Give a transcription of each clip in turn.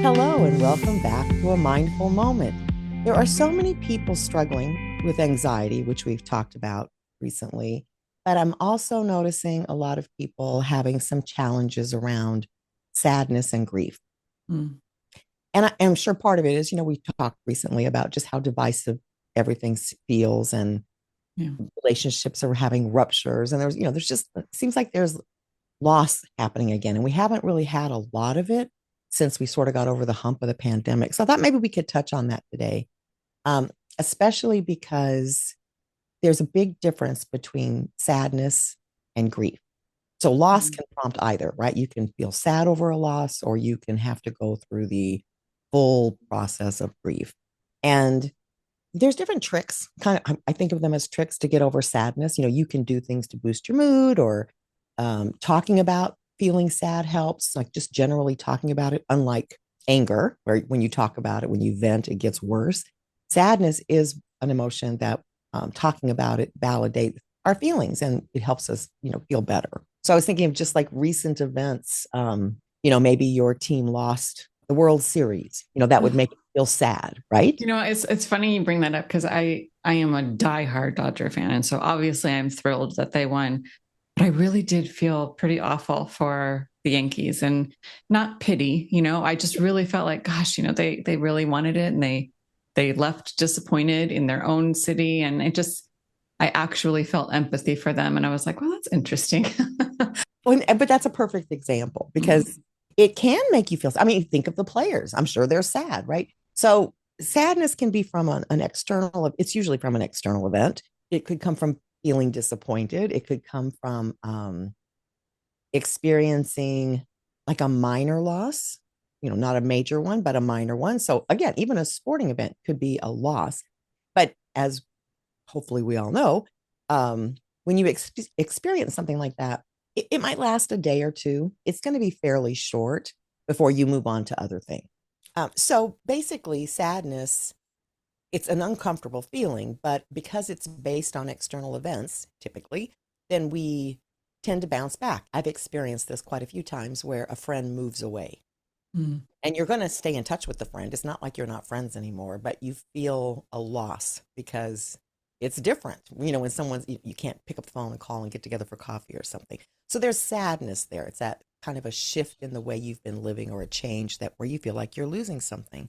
Hello, and welcome back to a mindful moment. There are so many people struggling with anxiety, which we've talked about recently, but I'm also noticing a lot of people having some challenges around sadness and grief. Mm, And I'm sure part of it is, we talked recently about just how divisive everything feels, and yeah. relationships are having ruptures. And there's just, it seems like there's loss happening again. And we haven't really had a lot of it since we sort of got over the hump of the pandemic. So I thought maybe we could touch on that today, um, especially because there's a big difference between sadness and grief. So loss Mm, can prompt either, right? You can feel sad over a loss, or you can have to go through the full process of grief. And there's different tricks. Kind of, I think of them as tricks to get over sadness. You can do things to boost your mood, or talking about feeling sad helps, like just generally talking about it, unlike anger, where when you talk about it, when you vent, it gets worse. Sadness is an emotion that talking about it validates our feelings, and it helps us, feel better. So I was thinking of just like recent events. Maybe your team lost the World Series, that would make it feel sad, right? it's funny you bring that up because I am a diehard Dodger fan, and so obviously I'm thrilled that they won. But I really did feel pretty awful for the Yankees, and not pity. I just really felt like, gosh, they really wanted it, and they left disappointed in their own city, and I actually felt empathy for them, and I was like, well, that's interesting. But that's a perfect example because it can make you feel. I mean, think of the players. I'm sure they're sad, right? So sadness can be from an external. It's usually from an external event. It could come from feeling disappointed. It could come from experiencing like a minor loss. Not a major one, but a minor one. So again, even a sporting event could be a loss. But as hopefully we all know, when you experience something like that, it might last a day or two. It's going to be fairly short before you move on to other things. So basically, sadness, it's an uncomfortable feeling, but because it's based on external events, typically, then we tend to bounce back. I've experienced this quite a few times where a friend moves away, Mm, and you're going to stay in touch with the friend. It's not like you're not friends anymore, but you feel a loss because it's different. When you can't pick up the phone and call and get together for coffee or something. So there's sadness there. It's that kind of a shift in the way you've been living, or a change that where you feel like you're losing something.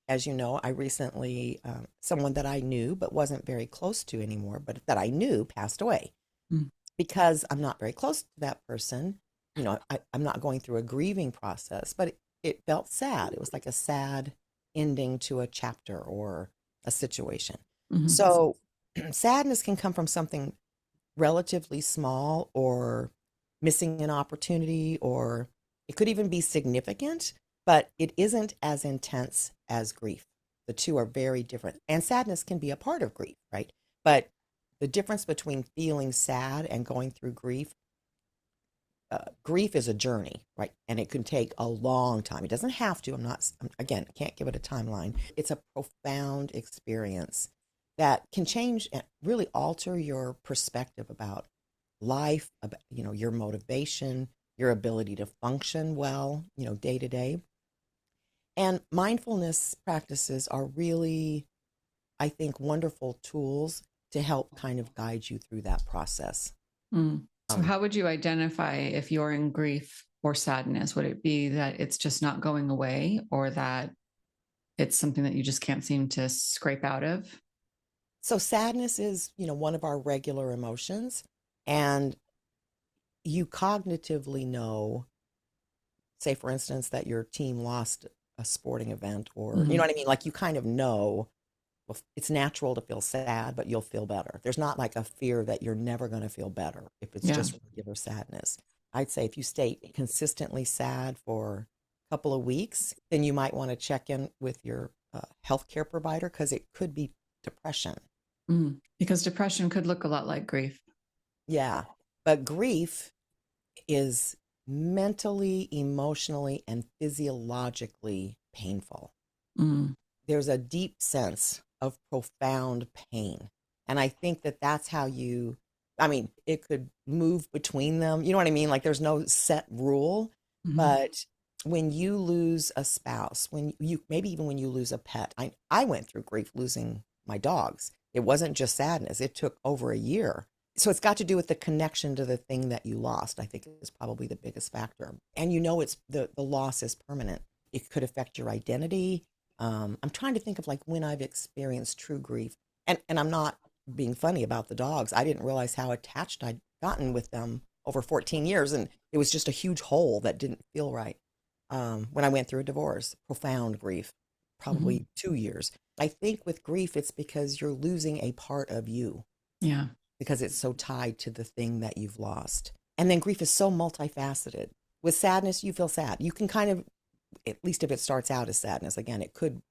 As you know, I recently, someone that I knew but wasn't very close to anymore, but that I knew passed away. mm, Because I'm not very close to that person, I'm not going through a grieving process, but it felt sad. It was like a sad ending to a chapter or a situation. mhm. So sadness can come from something relatively small, or missing an opportunity, or it could even be significant, but it isn't as intense as grief. The two are very different. And sadness can be a part of grief, right? But the difference between feeling sad and going through grief, grief is a journey, right? And it can take a long time. It doesn't have to. Again, I can't give it a timeline. It's a profound experience that can change and really alter your perspective about life, about, your motivation, your ability to function well, day to day. And mindfulness practices are really, I think, wonderful tools to help kind of guide you through that process. Mm. So, Um, how would you identify if you're in grief or sadness? Would it be that it's just not going away, or that it's something that you just can't seem to scrape out of? so sadness is, one of our regular emotions, and you cognitively know, say for instance, that your team lost a sporting event, or you know Mhm. what I mean? Like you kind of know, well, it's natural to feel sad, but you'll feel better. There's not like a fear that you're never going to feel better if it's Yeah. just regular sadness. I'd say if you stay consistently sad for a couple of weeks, then you might want to check in with your healthcare provider, because it could be depression. Because depression could look a lot like grief. Yeah. But grief is mentally, emotionally, and physiologically painful. Mm. There's a deep sense of profound pain. And I think that that's how I mean, it could move between them. You know what I mean? Like there's no set rule, Mhm. but when you lose a spouse, when you maybe even when you lose a pet. I went through grief losing my dogs. It wasn't just sadness. It took over a year. So it's got to do with the connection to the thing that you lost, I think is probably the biggest factor. And it's the loss is permanent. It could affect your identity. I'm trying to think of like when I've experienced true grief. And I'm not being funny about the dogs. I didn't realize how attached I'd gotten with them over 14 years. And it was just a huge hole that didn't feel right. When I went through a divorce, profound grief, Mm-hmm. probably 2 years. I think with grief, it's because you're losing a part of you Yeah. because it's so tied to the thing that you've lost. And then grief is so multifaceted. With sadness, you feel sad. You can kind of, at least if it starts out as sadness, again, it could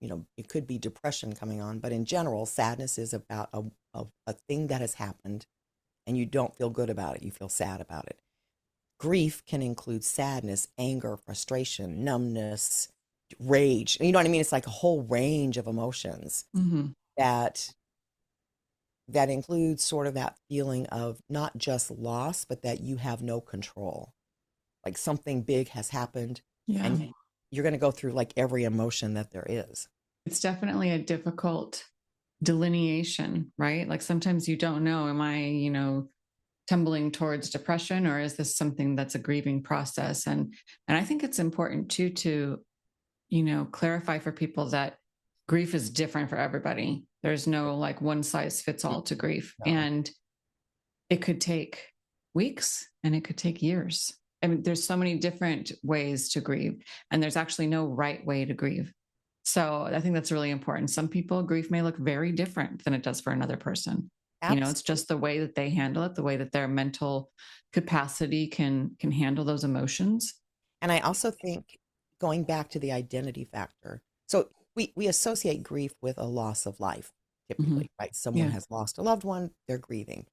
be depression coming on, but in general, sadness is about a thing that has happened and you don't feel good about it. You feel sad about it. Grief can include sadness, anger, frustration, numbness, rage. You know what I mean? It's like a whole range of emotions Mm-hmm. that that includes sort of that feeling of not just loss, but that you have no control. Like something big has happened Yeah. and you're going to go through like every emotion that there is. It's definitely a difficult delineation, right? Like sometimes you don't know, am I, tumbling towards depression, or is this something that's a grieving process? And I think it's important too to, clarify for people that grief is different for everybody. There's no like one size fits all to grief. No, And it could take weeks and it could take years. I mean, there's so many different ways to grieve, and there's actually no right way to grieve. So I think that's really important. Some people, grief may look very different than it does for another person. It's absolutely. just the way that they handle it, the way that their mental capacity can handle those emotions. And I also think going back to the identity factor. So we associate grief with a loss of life, Mm-hmm. typically, right? Someone Yeah. has lost a loved one, they're grieving.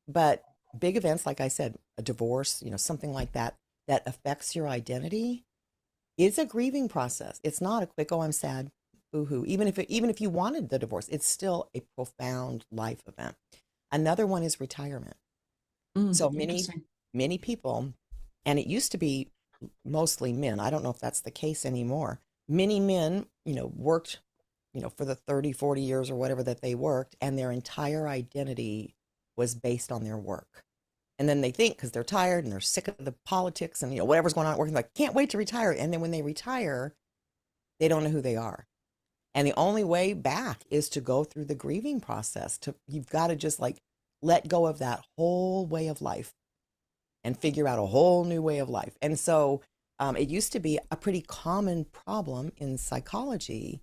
But big events, like I said, a divorce, something like that, that affects your identity, is a grieving process. It's not a quick, oh, I'm sad, boo-hoo. Even if you wanted the divorce, it's still a profound life event. Another one is retirement. So Interesting. many people, and it used to be mostly men. I don't know if that's the case anymore. Many men, worked, for the 30, 40 years or whatever that they worked, and their entire identity was based on their work. And then they think because they're tired and they're sick of the politics and whatever's going on at work, like can't wait to retire. And then when they retire, they don't know who they are. And the only way back is to go through the grieving process. You've got to just like let go of that whole way of life and figure out a whole new way of life. And so it used to be a pretty common problem in psychology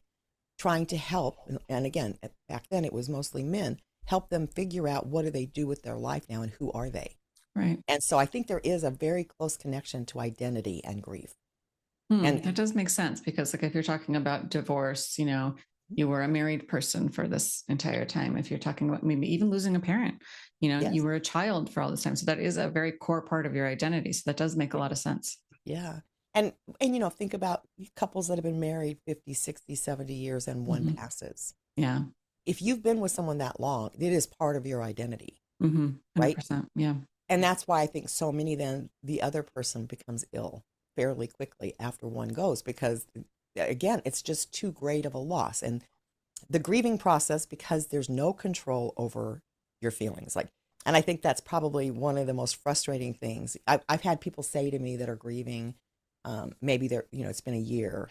trying to help. And again, back then it was mostly men, help them figure out what do they do with their life now and who are they. Right. And so I think there is a very close connection to identity and grief. That And does make sense because, like, if you're talking about divorce, you were a married person for this entire time. If you're talking about maybe even losing a parent, you yes, were a child for all this time. So that is a very core part of your identity. So that does make a lot of sense. yeah. And think about couples that have been married 50, 60, 70 years and one Mm-hmm. passes. Yeah. If you've been with someone that long, it is part of your identity, Mm-hmm. right? 100%. Yeah. And that's why I think so many then the other person becomes ill fairly quickly after one goes because again, it's just too great of a loss. And the grieving process, because there's no control over your feelings, like, and I think that's probably one of the most frustrating things. I've had people say to me that are grieving, maybe it's been a year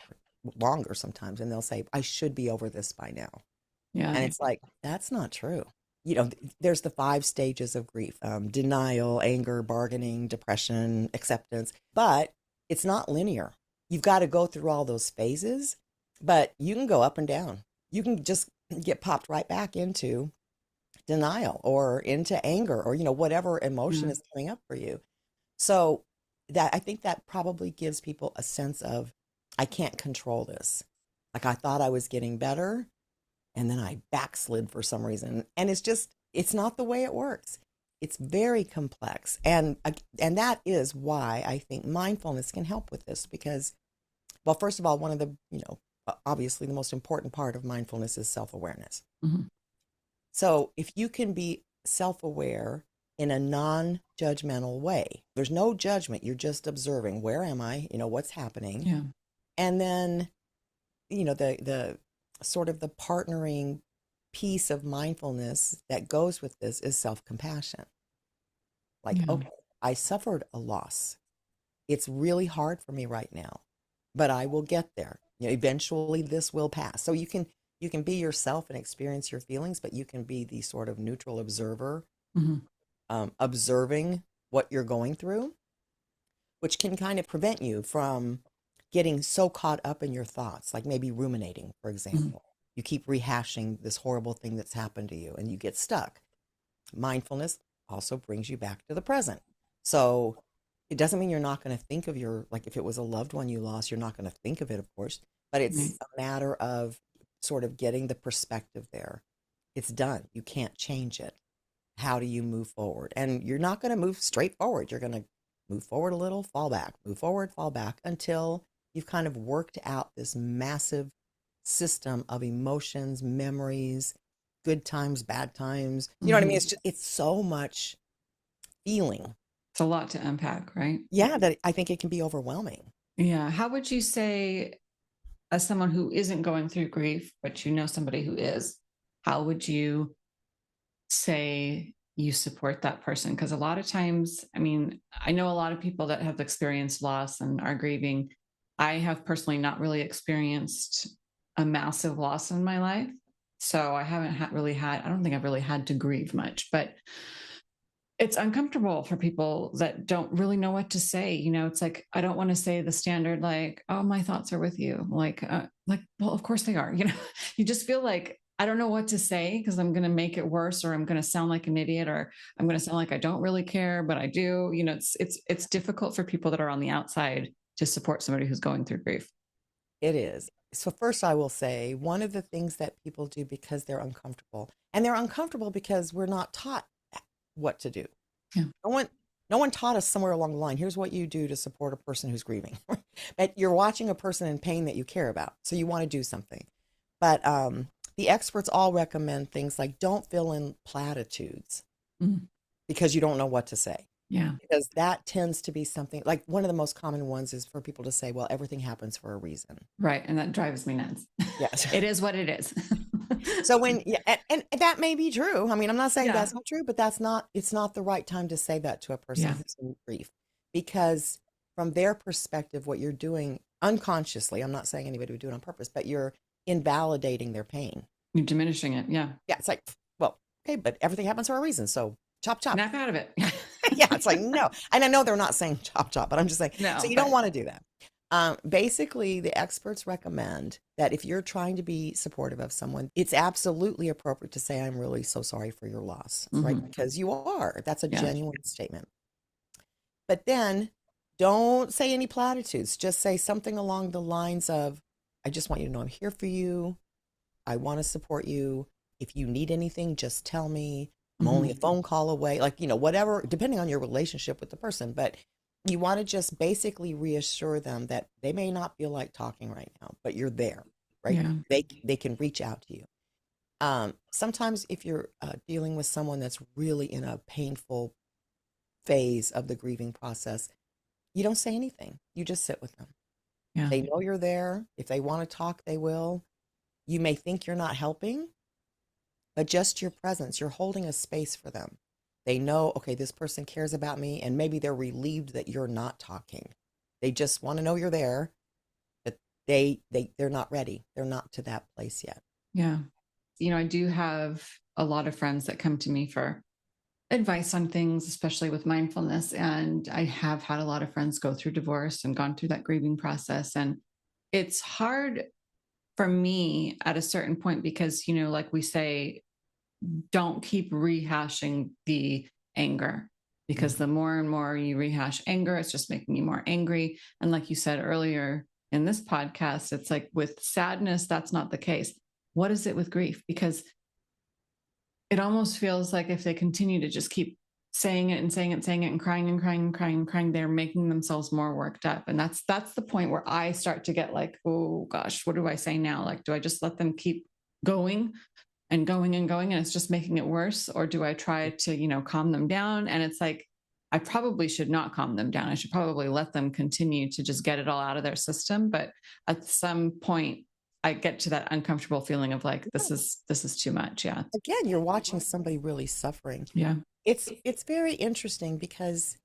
longer sometimes, and they'll say, I should be over this by now. Yeah. And it's like, that's not true. There's the 5 stages of grief: denial, anger, bargaining, depression, acceptance. But it's not linear. You've got to go through all those phases, but you can go up and down. You can just get popped right back into denial or into anger or, whatever emotion Yeah. is coming up for you. So I think that probably gives people a sense of, I can't control this. Like I thought I was getting better and then I backslid for some reason. And it's not the way it works. It's very complex. And that is why I think mindfulness can help with this because, well, first of all, one of the, obviously the most important part of mindfulness is self-awareness. Mm-hmm. So if you can be self-aware in a non-judgmental way, there's no judgment. You're just observing, where am I? What's happening? Yeah. And then, the sort of the partnering piece of mindfulness that goes with this is self-compassion. Like, Yeah. okay, I suffered a loss. It's really hard for me right now, but I will get there. Eventually this will pass. So you can be yourself and experience your feelings, but you can be the sort of neutral observer, Mm-hmm. observing what you're going through, which can kind of prevent you from getting so caught up in your thoughts, like maybe ruminating, for Mm-hmm. example. You keep rehashing this horrible thing that's happened to you and you get stuck. Mindfulness also brings you back to the present. So it doesn't mean you're not going to think of like if it was a loved one you lost, you're not going to think of it, of course, but Right. it's a matter of sort of getting the perspective there. It's done. You can't change it. How do you move forward? And you're not going to move straight forward. You're going to move forward a little, fall back, move forward, fall back until you've kind of worked out this massive system of emotions, memories, good times, bad times. You know what I mean? Mm-hmm. It's so much feeling. It's a lot to unpack, right? Yeah, that I think it can be overwhelming. Yeah. How would you say, as someone who isn't going through grief, but you know somebody who is, how would you say you support that person? Because a lot of times, I mean, I know a lot of people that have experienced loss and are grieving. I have personally not really experienced a massive loss in my life. So I haven't really had, I don't think I've really had to grieve much, but it's uncomfortable for people that don't really know what to say. It's like, I don't want to say the standard, like, oh, my thoughts are with you. Well, of course they are. You just feel like, I don't know what to say because I'm going to make it worse, or I'm going to sound like an idiot, or I'm going to sound like I don't really care, but I do. It's difficult for people that are on the outside to support somebody who's going through grief. It is. So first I will say one of the things that people do because they're uncomfortable, and they're uncomfortable because we're not taught what to do. Yeah. No one no one taught us somewhere along the line, here's what you do to support a person who's grieving. But you're watching a person in pain that you care about, so you want to do something. But the experts all recommend things like don't fill in platitudes Mm. because you don't know what to say. Yeah. Because that tends to be something like one of the most common ones is for people to say, well, everything happens for a reason. Right. And that drives me nuts. Yes. It is what it is. So yeah, and that may be true. I mean, I'm not saying Yeah. that's not true, but it's not the right time to say that to a person Yeah. who's in grief because from their perspective, what you're doing unconsciously, I'm not saying anybody would do it on purpose, but you're invalidating their pain. You're diminishing it. Yeah. Yeah, it's like, well, okay, but everything happens for a reason. So chop chop. Snap out of it. Yeah, it's like no. And I know they're not saying chop chop, but I'm just saying, so No, you don't but want to do that. Basically, the experts recommend that if you're trying to be supportive of someone, it's absolutely appropriate to say, I'm really so sorry for your loss, right? mm-hmm. Because you are. That's a Yeah. genuine statement. But then don't say any platitudes. Just say something along the lines of, I just want you to know I'm here for you. I want to support you. If you need anything, just tell me. I'm only a Mm-hmm. phone call away. Like, whatever, depending on your relationship with the person. But you want to just basically reassure them that they may not feel like talking right now, but you're there, right? Yeah. They can reach out to you. Sometimes if you're dealing with someone that's really in a painful phase of the grieving process, you don't say anything. You just sit with them. Yeah. They know you're there. If they want to talk, they will. You may think you're not helping, but just your presence, you're holding a space for them. They know, okay, this person cares about me, and maybe they're relieved that you're not talking. They just want to know you're there, but they're not ready. They're not to that place yet. Yeah. I do have a lot of friends that come to me for advice on things, especially with mindfulness. And I have had a lot of friends go through divorce and gone through that grieving process. And it's hard for me at a certain point because, like we say, don't keep rehashing the anger because the more and more you rehash anger, it's just making you more angry. And like you said earlier in this podcast, it's like with sadness, that's not the case. What is it with grief? Because it almost feels like if they continue to just keep saying it and saying it, saying it and crying and crying and crying and crying, they're making themselves more worked up. And that's the point where I start to get like, oh gosh, what do I say now? Like, do I just let them keep going and going and going and it's just making it worse? Or do I try to, calm them down? And it's like, I probably should not calm them down. I should probably let them continue to just get it all out of their system. But at some point, I get to that uncomfortable feeling of like, this is too much. Yeah. Again, you're watching somebody really suffering. Yeah. It's very interesting because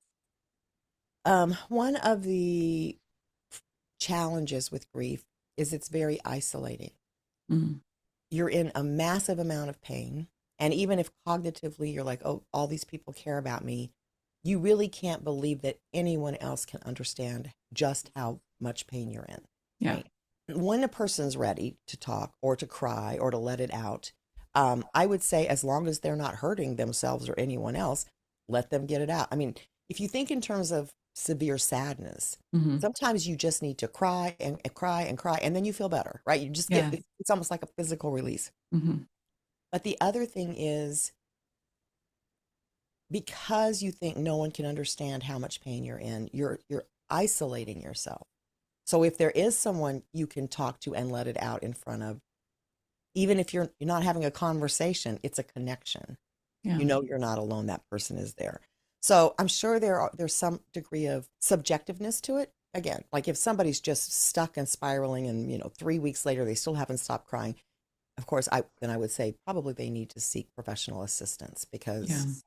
one of the challenges with grief is it's very isolating. Mm. You're in a massive amount of pain. And even if cognitively you're like, oh, all these people care about me, you really can't believe that anyone else can understand just how much pain you're in, Yeah. right? When a person's ready to talk or to cry or to let it out, I would say as long as they're not hurting themselves or anyone else, let them get it out. I mean, if you think in terms of severe sadness, Mm-hmm. sometimes you just need to cry and cry and cry, and then you feel better, right? You just Yeah. it's almost like a physical release. Mm-hmm. But the other thing is because you think no one can understand how much pain you're in, you're isolating yourself. So if there is someone you can talk to and let it out in front of, even if you're not having a conversation, it's a connection. Yeah. You know you're not alone. That person is there. So I'm sure there's some degree of subjectiveness to it. Again, like if somebody's just stuck and spiraling and 3 weeks later they still haven't stopped crying, of course I would say probably they need to seek professional assistance Yeah. because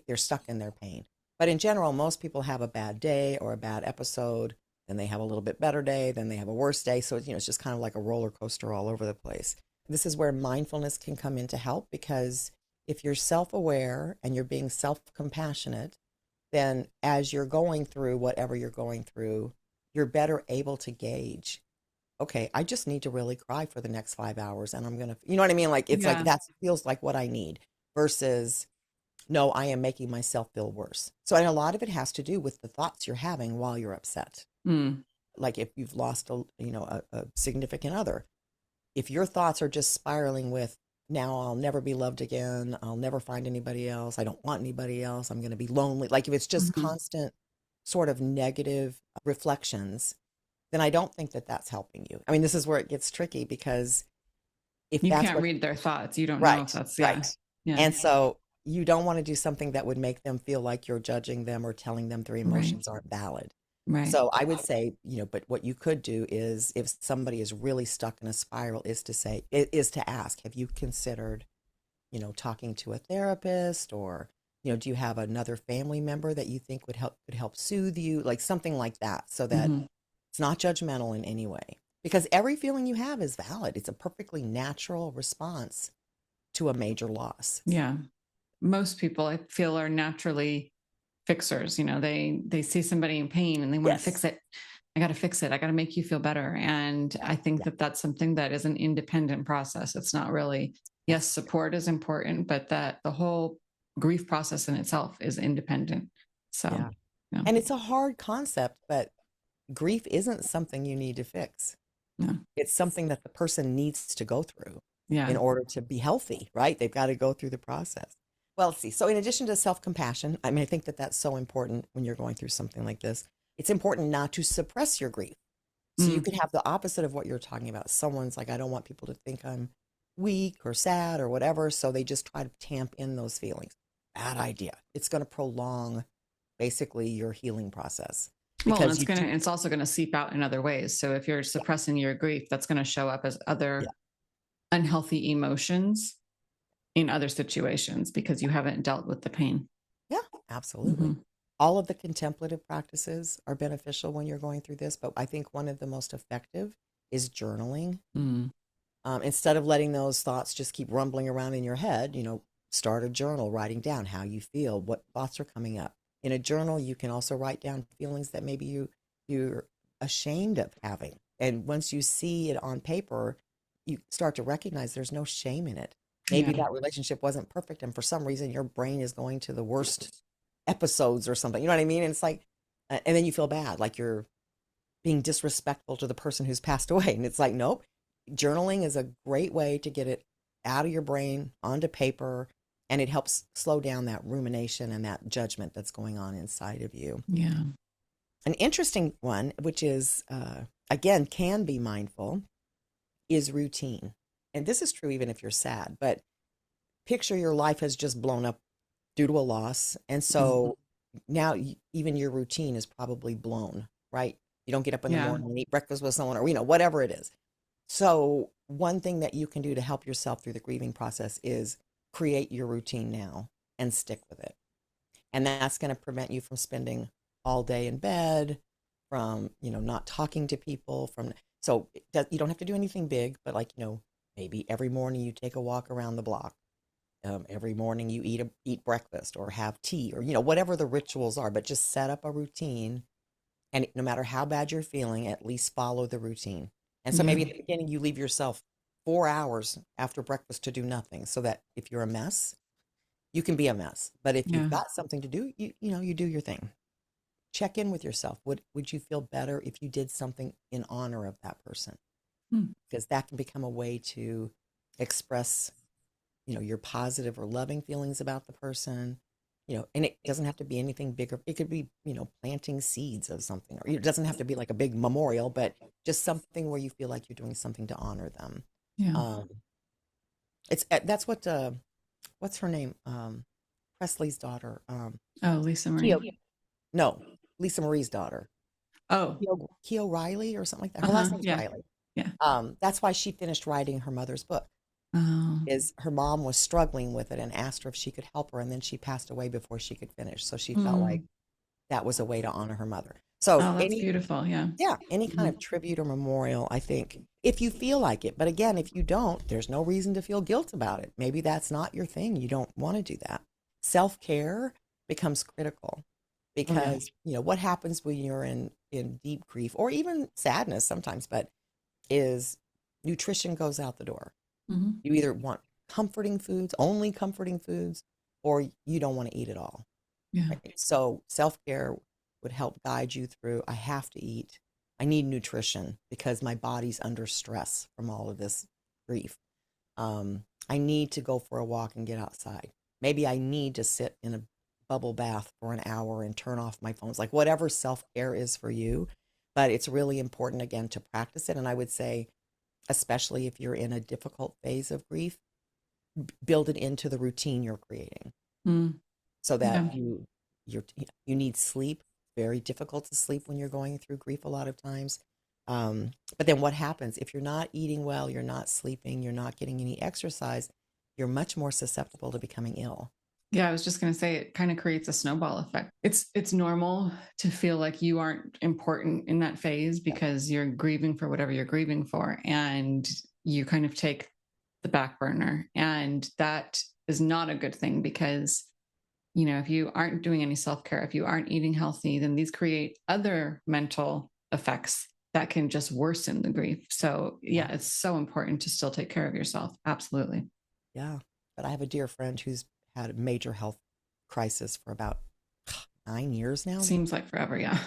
they're stuck in their pain. But in general, most people have a bad day or a bad episode, then they have a little bit better day, then they have a worse day. So it's just kind of like a roller coaster all over the place. This is where mindfulness can come in to help because if you're self-aware and you're being self-compassionate, then as you're going through whatever you're going through, you're better able to gauge, okay, I just need to really cry for the next 5 hours and I'm going to, you know what I mean? Like, it's like Yeah. that feels like what I need versus, no, I am making myself feel worse. So, and a lot of it has to do with the thoughts you're having while you're upset. Mm. Like if you've lost a significant other, if your thoughts are just spiraling with, now I'll never be loved again, I'll never find anybody else, I don't want anybody else, I'm going to be lonely. Like if it's just Mm-hmm. constant sort of negative reflections, then I don't think that that's helping you. I mean, this is where it gets tricky because if You that's can't what, read their thoughts. You don't know if right, that's, yeah. right. Yeah. And so you don't want to do something that would make them feel like you're judging them or telling them their Right. emotions aren't valid. Right. So I would say, but what you could do is if somebody is really stuck in a spiral is to ask, have you considered, talking to a therapist or, do you have another family member that you think could help soothe you, like something like that, so that Mm-hmm. it's not judgmental in any way. Because every feeling you have is valid. It's a perfectly natural response to a major loss. Yeah. Most people I feel are naturally fixers. They see somebody in pain and they want to fix Yes. it. I got to fix it. I got to make you feel better. And Yeah. I think Yeah. that that's something that is an independent process. It's not really, yes, Yes. support is important, but that the whole grief process in itself is independent. So, Yeah. yeah, And it's a hard concept, but grief isn't something you need to fix. yeah, It's something that the person needs to go through yeah. in order to be healthy, right? They've got to go through the process. Well, let's see. So, in addition to self compassion, I mean, I think that that's so important when you're going through something like this. It's important not to suppress your grief. So, you Mm, could have the opposite of what you're talking about. Someone's like, I don't want people to think I'm weak or sad or whatever. So, they just try to tamp in those feelings. Bad idea. It's going to prolong basically your healing process well, and because you do. it's also going to seep out in other ways. So if you're Yeah. suppressing your grief, that's going to show up as Yeah. other unhealthy emotions in other situations because you haven't dealt with the pain. Yeah, absolutely. Mm-hmm. All of the contemplative practices are beneficial when you're going through this, but I think one of the most effective is journaling. Mm. Instead of letting those thoughts just keep rumbling around in your head, start a journal, writing down how you feel, what thoughts are coming up. In a journal, you can also write down feelings that maybe you're ashamed of having. And once you see it on paper, you start to recognize there's no shame in it. Maybe Yeah. that relationship wasn't perfect, and for some reason, your brain is going to the worst episodes or something. You know what I mean? And it's like, and then you feel bad, like you're being disrespectful to the person who's passed away. And it's like, nope. Journaling is a great way to get it out of your brain onto paper, and it helps slow down that rumination and that judgment that's going on inside of you. Yeah. An interesting one, which is, again, can be mindful, is routine. And this is true even if you're sad, but picture your life has just blown up due to a loss. And Mm. so now even your routine is probably blown, right? You don't get up in the Yeah. morning and eat breakfast with someone or, whatever it is. So, one thing that you can do to help yourself through the grieving process is create your routine now and stick with it. And that's going to prevent you from spending all day in bed, from, not talking to people, so you don't have to do anything big, but like, maybe every morning you take a walk around the block. Every morning you eat breakfast or have tea or, whatever the rituals are, but just set up a routine. And no matter how bad you're feeling, at least follow the routine. And so Yeah. maybe at the beginning you leave yourself 4 hours after breakfast to do nothing so that if you're a mess, you can be a mess. But if you've Yeah. got something to do, you do your thing. Check in with yourself. Would you feel better if you did something in honor of that person? Hmm. Because that can become a way to express, your positive or loving feelings about the person. And it doesn't have to be anything bigger. It could be, planting seeds of something, or it doesn't have to be like a big memorial, but just something where you feel like you're doing something to honor them. Yeah. Um, that's what's her name? Presley's daughter. Oh, Lisa Keo, Marie. no, Lisa Marie's daughter. Oh, Keo Riley or something like that. Her uh-huh. last name's Yeah. Riley. Yeah. That's why she finished writing her mother's book. Oh. Is her mom was struggling with it and asked her if she could help her, and then she passed away before she could finish. So she felt like Mm. that was a way to honor her mother. So Oh, that's beautiful. Yeah. any kind Hmm. of tribute or memorial, I think, if you feel like it. But again, if you don't, there's no reason to feel guilt about it. Maybe that's not your thing. You don't want to do that. Self-care becomes critical Oh, yeah. because, what happens when you're in deep grief or even sadness sometimes, but is nutrition goes out the door. Hmm. You either want comforting foods, only comforting foods, or you don't want to eat at all. Yeah. Right? So self-care would help guide you through. I have to eat. I need nutrition because my body's under stress from all of this grief. I need to go for a walk and get outside. Maybe I need to sit in a bubble bath for an hour and turn off my phones, like whatever self-care is for you. But it's really important, again, to practice it. And I would say, especially if you're in a difficult phase of grief, build it into the routine you're creating Mm. so Yeah. that you need sleep. Very difficult to sleep when you're going through grief a lot of times. But then what happens if you're not eating well, you're not sleeping, you're not getting any exercise, you're much more susceptible to becoming ill. Yeah, I was just going to say it kind of creates a snowball effect. It's normal to feel like you aren't important in that phase Yeah. because you're grieving for whatever you're grieving for, and you kind of take the back burner, and that is not a good thing because if you aren't doing any self-care, if you aren't eating healthy, then these create other mental effects that can just worsen the grief. So, Yeah. yeah, it's so important to still take care of yourself. Absolutely. Yeah. But I have a dear friend who's had a major health crisis for about 9 years now. Seems like forever. Yeah.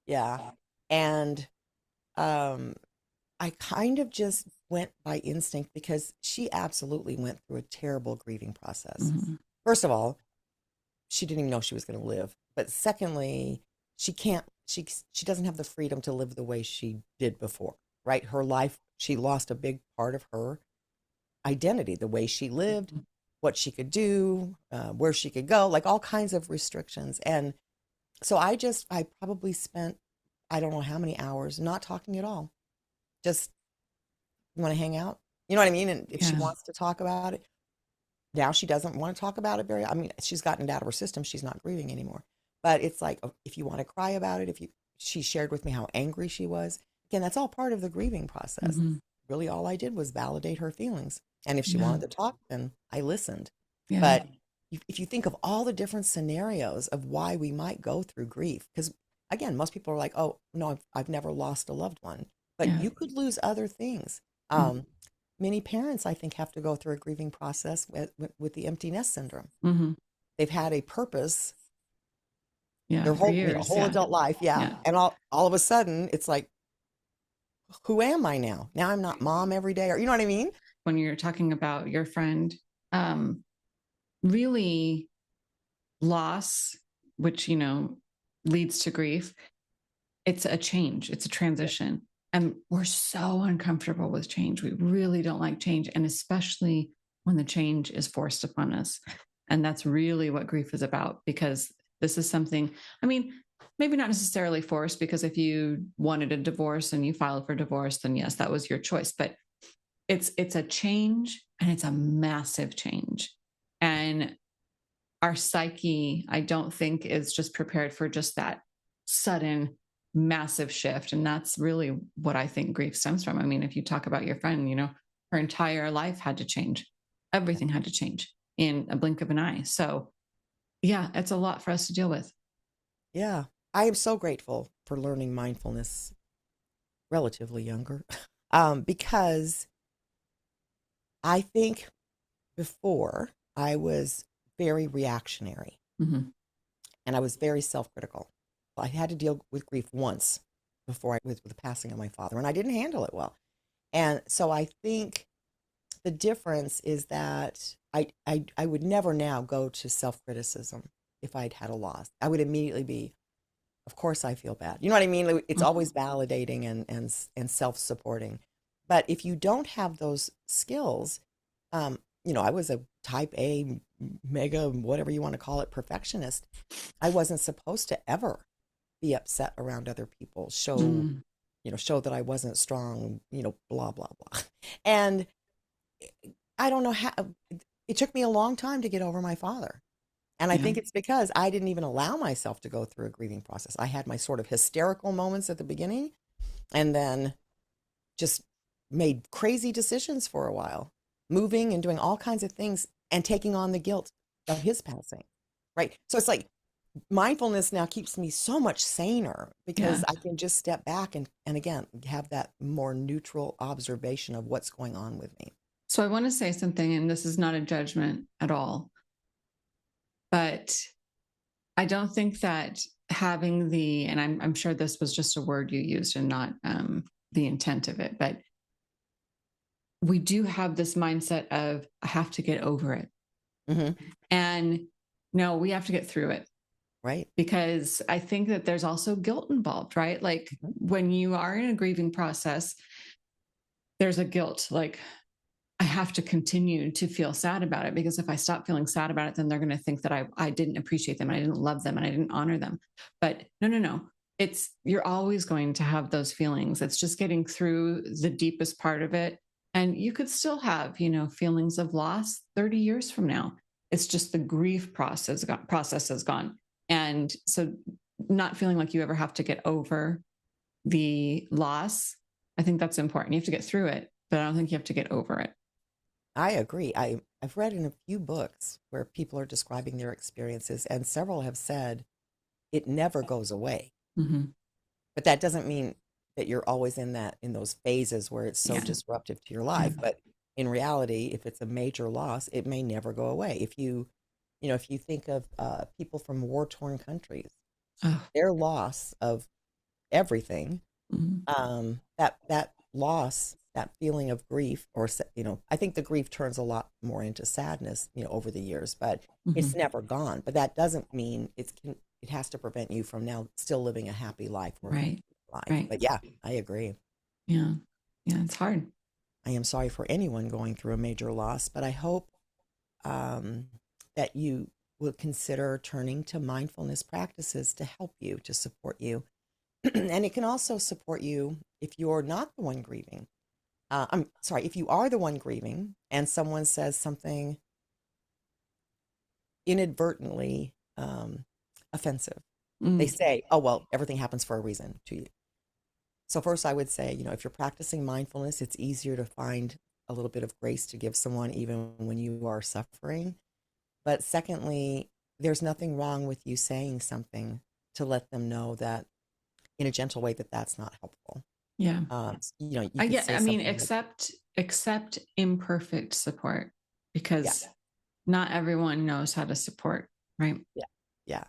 Yeah. And um, I kind of just went by instinct because she absolutely went through a terrible grieving process. Mm-hmm. First of all, she didn't even know she was going to live. But secondly, she can't, she doesn't have the freedom to live the way she did before, right? Her life, she lost a big part of her identity, the way she lived, what she could do, where she could go, like all kinds of restrictions. And so I probably spent, I don't know how many hours not talking at all. Just, you want to hang out? You know what I mean? And if she Yeah. wants to talk about it, now she doesn't want to talk about it I mean, she's gotten it out of her system. She's not grieving anymore. But it's like, if you want to cry about it, she shared with me how angry she was. Again, that's all part of the grieving process. Mm-hmm. Really, all I did was validate her feelings. And if she Yeah. wanted to talk, then I listened. Yeah. But if you think of all the different scenarios of why we might go through grief, because again, most people are like, oh, no, I've never lost a loved one. But Yeah. you could lose other things. Mm-hmm. Many parents, I think, have to go through a grieving process with the empty nest syndrome. Mm-hmm. They've had a purpose Yeah. their For whole, years. whole Yeah. adult life, yeah. Yeah. And all of a sudden, it's like, who am I now? Now I'm not mom every day, or you know what I mean? When you're talking about your friend, um, really loss, which, leads to grief, it's a change, it's a Yeah, transition. And we're so uncomfortable with change. We really don't like change. And especially when the change is forced upon us. And that's really what grief is about because This is something, I mean, maybe not necessarily forced, because if you wanted a divorce and you filed for divorce, then yes, that was your choice. But it's a change, and it's a massive change. And our psyche, I don't think, is just prepared for just that sudden massive shift. And that's really what I think grief stems from. I mean, if you talk about your friend, her entire life had to change. Everything had to change in a blink of an eye. So yeah, it's a lot for us to deal with. Yeah. I am so grateful for learning mindfulness relatively younger, because I think before I was very reactionary Mm-hmm. and I was very self-critical. I had to deal with grief once before with the passing of my father, and I didn't handle it well. And so I think the difference is that I would never now go to self-criticism if I'd had a loss. I would immediately be, of course I feel bad. You know what I mean? It's always validating and self-supporting. But if you don't have those skills, I was a type A, mega, whatever you want to call it, perfectionist. I wasn't supposed to ever be upset around other people, Mm, show that I wasn't strong, blah, blah, blah. And I don't know how, it took me a long time to get over my father. And I yeah. think it's because I didn't even allow myself to go through a grieving process. I had my sort of hysterical moments at the beginning and then just made crazy decisions for a while, moving and doing all kinds of things and taking on the guilt of his passing. Right. So it's like mindfulness now keeps me so much saner Yeah. because I can just step back and again have that more neutral observation of what's going on with me. So I want to say something, and this is not a judgment at all, but I don't think that having and I'm sure this was just a word you used and not the intent of it, but we do have this mindset of, I have to get over it. Hmm. And no, we have to get through it, Right. because I think that there's also guilt involved, right? Like Hmm. when you are in a grieving process, there's a guilt, like, I have to continue to feel sad about it, because if I stop feeling sad about it, then they're going to think that I didn't appreciate them, and I didn't love them, and I didn't honor them. But no, no, no. You're always going to have those feelings. It's just getting through the deepest part of it. And you could still have, feelings of loss 30 years from now. It's just the grief process has gone. And so not feeling like you ever have to get over the loss, I think that's important. You have to get through it, but I don't think you have to get over it. I agree. I've read in a few books where people are describing their experiences, and several have said it never goes away. Mm-hmm. But that doesn't mean that you're always in those phases where it's so Yeah. disruptive to your Yeah. life. But in reality, if it's a major loss, it may never go away. If you think of people from war-torn countries, Oh. their loss of everything, Mm-hmm. that loss, that feeling of grief, I think the grief turns a lot more into sadness, over the years, but it's Mm-hmm. never gone. But that doesn't mean it has to prevent you from now still living a happy life or a Right. life. Right. But yeah, I agree. Yeah. Yeah. It's hard. I am sorry for anyone going through a major loss, but I hope um, that you will consider turning to mindfulness practices to help you, to support you. And it can also support you if you're not the one grieving. I'm sorry, if you are the one grieving and someone says something inadvertently offensive, they Mm. say, oh, well, everything happens for a reason to you. So, first, I would say, if you're practicing mindfulness, it's easier to find a little bit of grace to give someone even when you are suffering. But secondly, there's nothing wrong with you saying something to let them know that in a gentle way that that's not helpful. Yeah. You I could get, say I mean, something like, accept imperfect support, yeah, because not everyone knows how to support. Right. yeah, yeah.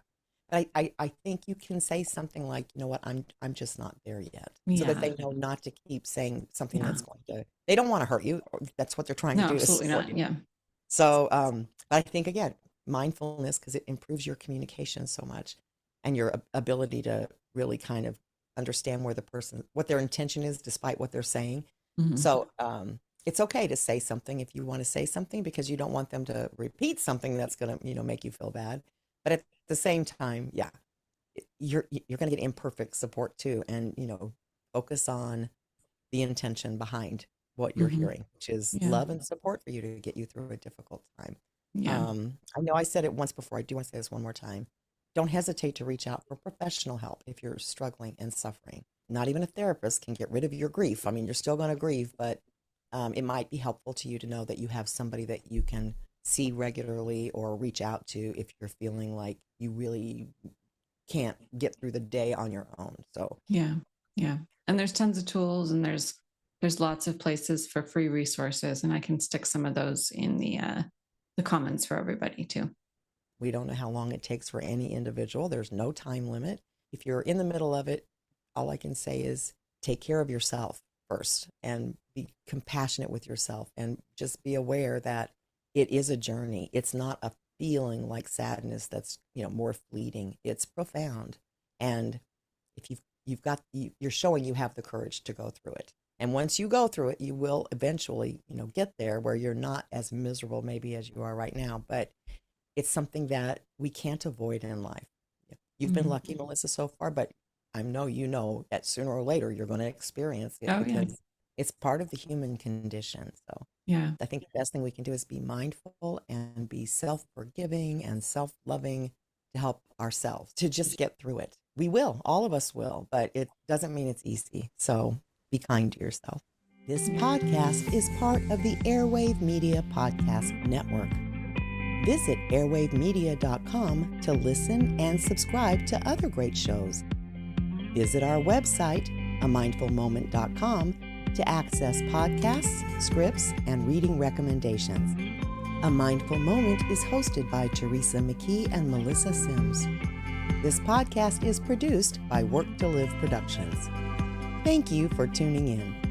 But I think you can say something like, you know what, I'm just not there yet, so that Yeah. they know not to keep saying something Yeah. that's going to, they don't want to hurt you. That's what they're trying to No, do to absolutely support not. you. Yeah. So, but I think again, mindfulness, because it improves your communication so much and your ability to really kind of understand what their intention is, despite what they're saying. Mm-hmm. So, it's okay to say something if you want to say something because you don't want them to repeat something that's going to, make you feel bad. But at the same time, yeah, you're going to get imperfect support too, and focus on the intention behind what you're Hmm. hearing, which is Yeah. love and support for you to get you through a difficult time. Yeah. I know I said it once before. I do want to say this one more time. Don't hesitate to reach out for professional help if you're struggling and suffering. Not even a therapist can get rid of your grief. I mean, you're still going to grieve, but it might be helpful to you to know that you have somebody that you can see regularly or reach out to if you're feeling like you really can't get through the day on your own. So, Yeah. Yeah. And there's tons of tools, and there's lots of places for free resources, and I can stick some of those in the comments for everybody too. we don't know how long it takes for any individual. There's no time limit. If you're in the middle of it, all I can say is take care of yourself first and be compassionate with yourself and just be aware that it is a journey. It's not a feeling like sadness that's, more fleeting. It's profound. And if you're showing you have the courage to go through it. And once you go through it, you will eventually, get there where you're not as miserable maybe as you are right now, but it's something that we can't avoid in life. You've been Mm-hmm. lucky, Melissa, so far, but I know that sooner or later you're going to experience it Oh yeah. because it's part of the human condition. So Yeah. I think the best thing we can do is be mindful and be self forgiving and self loving to help ourselves to just get through it. We will, all of us will, but it doesn't mean it's easy. So be kind to yourself. This podcast is part of the Airwave Media Podcast Network. Visit airwavemedia.com to listen and subscribe to other great shows. Visit our website, amindfulmoment.com, to access podcasts, scripts, and reading recommendations. A Mindful Moment is hosted by Teresa McKee and Melissa Sims. This podcast is produced by Work to Live Productions. Thank you for tuning in.